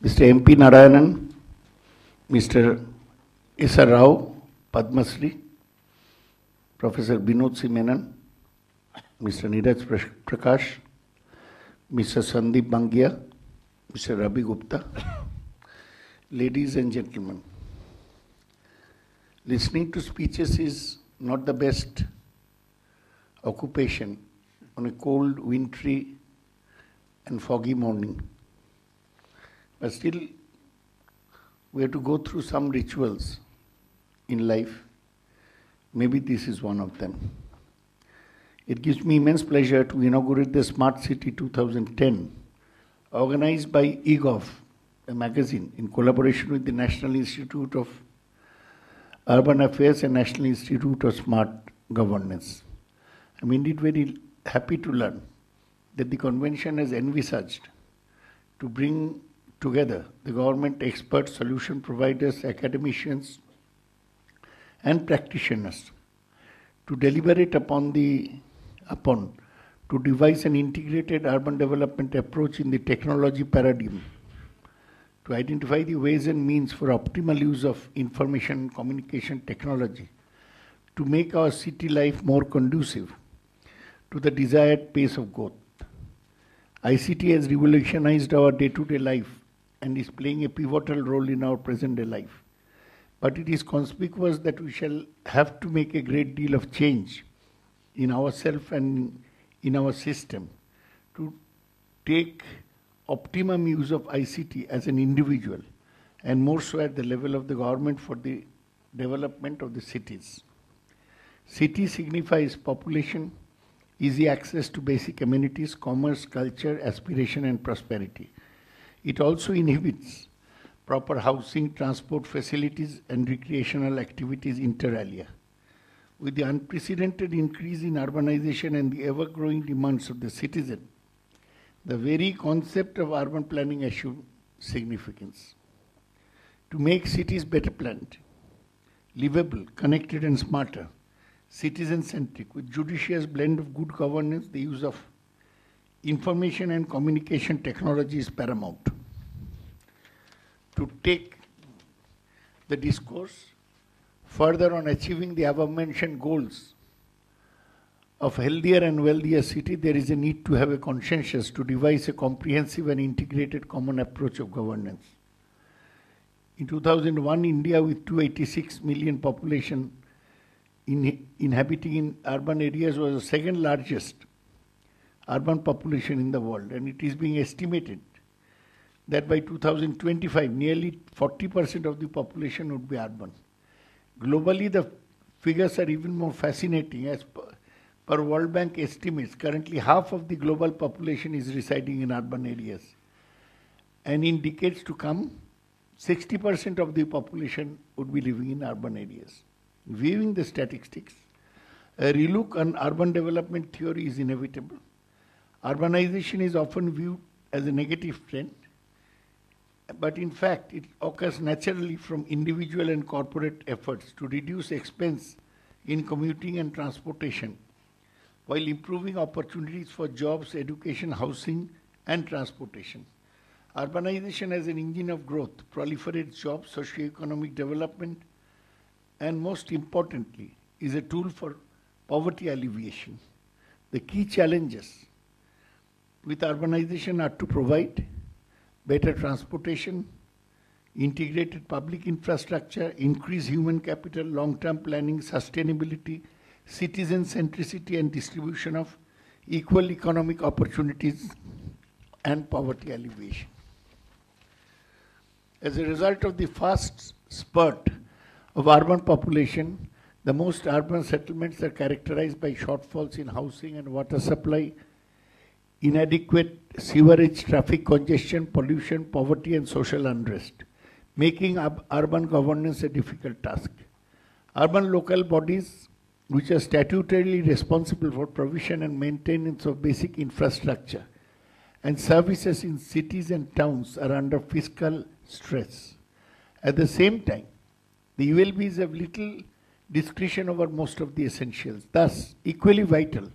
Mr. M.P. Narayanan, Mr. S.R. Rao, Padma Shri, Professor Binod C. Menon, Mr. Neeraj Prakash, Mr. Sandeep Bangia, Mr. Ravi Gupta, ladies and gentlemen, listening to speeches is not the best occupation on a cold, wintry and foggy morning. But still, we have to go through some rituals in life. Maybe this is one of them. It gives me immense pleasure to inaugurate the Smart City 2010, organized by eGov, a magazine, in collaboration with the National Institute of Urban Affairs and National Institute of Smart Governance. I'm indeed very happy to learn that the convention has envisaged to bring together the government experts, solution providers, academicians, and practitioners to deliberate upon to devise an integrated urban development approach in the technology paradigm, to identify the ways and means for optimal use of information and communication technology to make our city life more conducive to the desired pace of growth. ICT has revolutionized our day-to-day life and is playing a pivotal role in our present-day life. But it is conspicuous that we shall have to make a great deal of change in ourselves and in our system to take optimum use of ICT as an individual and more so at the level of the government for the development of the cities. City signifies population, easy access to basic amenities, commerce, culture, aspiration and prosperity. It also inhibits proper housing, transport facilities and recreational activities inter alia. With the unprecedented increase in urbanization and the ever-growing demands of the citizen, the very concept of urban planning assumes significance. To make cities better planned, livable, connected and smarter, citizen-centric, with judicious blend of good governance, the use of information and communication technology is paramount. To take the discourse further on achieving the above-mentioned goals of healthier and wealthier city, there is a need to have a consensus to devise a comprehensive and integrated common approach of governance. In 2001, India with 286 million population inhabiting in urban areas was the second largest urban population in the world, and it is being estimated that by 2025, nearly 40% of the population would be urban. Globally, the figures are even more fascinating. As per World Bank estimates, currently half of the global population is residing in urban areas. And in decades to come, 60% of the population would be living in urban areas. Viewing the statistics, a relook on urban development theory is inevitable. Urbanization is often viewed as a negative trend, but in fact, it occurs naturally from individual and corporate efforts to reduce expense in commuting and transportation, while improving opportunities for jobs, education, housing, and transportation. Urbanization as an engine of growth proliferates jobs, socio-economic development, and most importantly, is a tool for poverty alleviation. The key challenges with urbanization are to provide better transportation, integrated public infrastructure, increase human capital, long-term planning, sustainability, citizen centricity and distribution of equal economic opportunities, and poverty alleviation. As a result of the fast spurt of urban population, the most urban settlements are characterized by shortfalls in housing and water supply, inadequate sewerage, traffic congestion, pollution, poverty and social unrest, making urban governance a difficult task. Urban local bodies, which are statutorily responsible for provision and maintenance of basic infrastructure and services in cities and towns, are under fiscal stress. At the same time, the ULBs have little discretion over most of the essentials. Thus, equally vital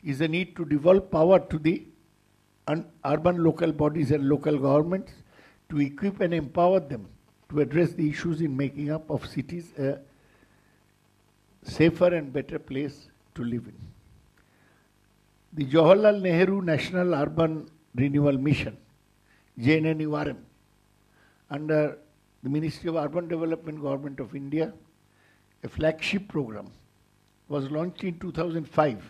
is the need to devolve power to the urban local bodies and local governments to equip and empower them to address the issues in making up of cities a safer and better place to live in. The Jawaharlal Nehru National Urban Renewal Mission, JNNURM, under the Ministry of Urban Development, Government of India, a flagship program, was launched in 2005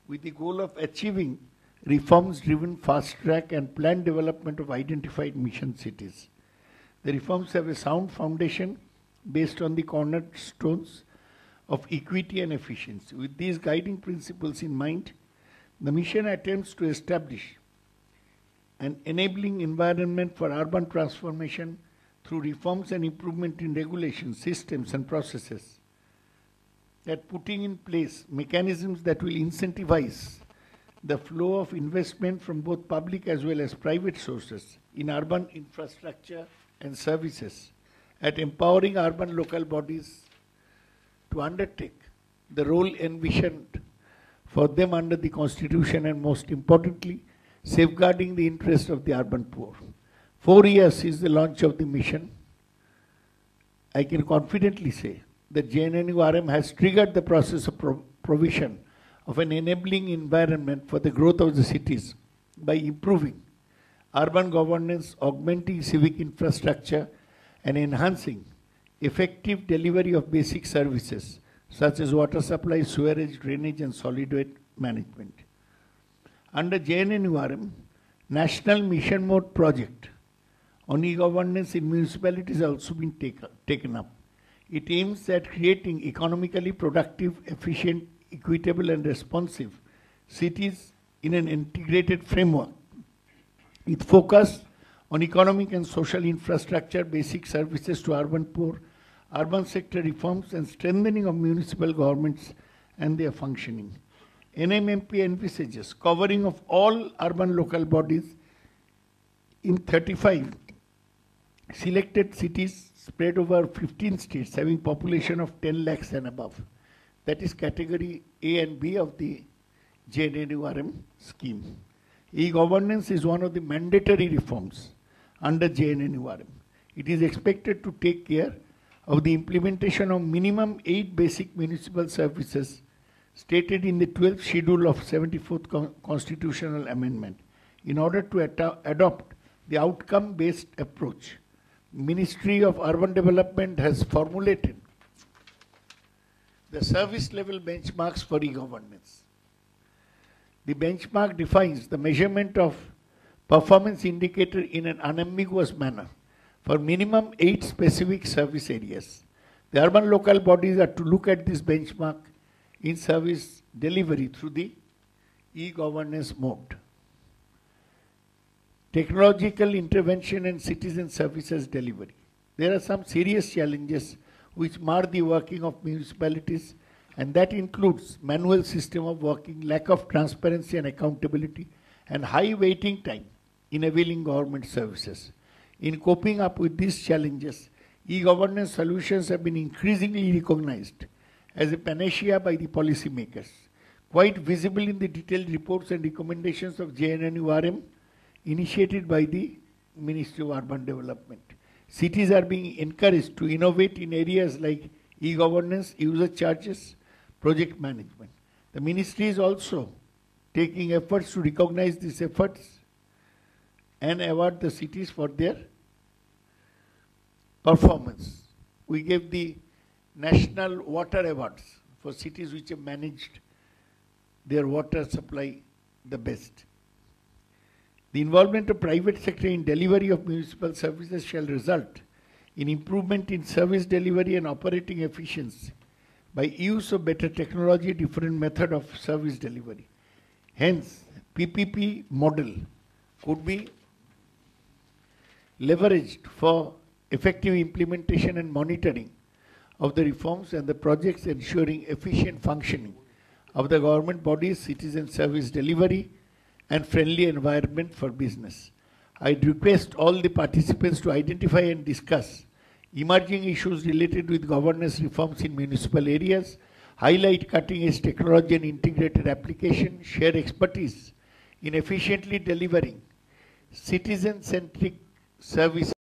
with the goal of achieving reforms-driven fast-track and planned development of identified mission cities. The reforms have a sound foundation based on the cornerstones of equity and efficiency. With these guiding principles in mind, the mission attempts to establish an enabling environment for urban transformation through reforms and improvement in regulations, systems and processes, that putting in place mechanisms that will incentivize the flow of investment from both public as well as private sources in urban infrastructure and services, at empowering urban local bodies to undertake the role envisioned for them under the Constitution, and most importantly, safeguarding the interests of the urban poor. 4 years since the launch of the mission, I can confidently say that JNNURM has triggered the process of provision of an enabling environment for the growth of the cities by improving urban governance, augmenting civic infrastructure, and enhancing effective delivery of basic services such as water supply, sewerage, drainage, and solid waste management. Under JNNURM, National Mission Mode project on e-governance in municipalities has also been taken up. It aims at creating economically productive, efficient, equitable, and responsive cities in an integrated framework with focus on economic and social infrastructure, basic services to urban poor, urban sector reforms, and strengthening of municipal governments and their functioning. NMMP envisages covering of all urban local bodies in 35 selected cities spread over 15 states having population of 10 lakhs and above. That is category A and B of the JNNURM scheme. E-governance is one of the mandatory reforms under JNNURM. It is expected to take care of the implementation of minimum 8 basic municipal services stated in the 12th schedule of 74th Constitutional Amendment. In order to adopt the outcome-based approach, Ministry of Urban Development has formulated the service level benchmarks for e-governance. The benchmark defines the measurement of performance indicator in an unambiguous manner for minimum 8 specific service areas. The urban local bodies are to look at this benchmark in service delivery through the e-governance mode. Technological intervention and citizen services delivery. There are some serious challenges which mar the working of municipalities, and that includes manual system of working, lack of transparency and accountability, and high waiting time in availing government services. In coping up with these challenges, e-governance solutions have been increasingly recognized as a panacea by the policymakers, quite visible in the detailed reports and recommendations of JNNURM initiated by the Ministry of Urban Development. Cities are being encouraged to innovate in areas like e-governance, user charges, project management. The ministry is also taking efforts to recognize these efforts and award the cities for their performance. We gave the National Water Awards for cities which have managed their water supply the best. The involvement of private sector in delivery of municipal services shall result in improvement in service delivery and operating efficiency by use of better technology, different method of service delivery. Hence, PPP model could be leveraged for effective implementation and monitoring of the reforms and the projects, ensuring efficient functioning of the government bodies, citizen service delivery, and friendly environment for business. I request all the participants to identify and discuss emerging issues related with governance reforms in municipal areas, highlight cutting-edge technology and integrated application, share expertise in efficiently delivering citizen-centric services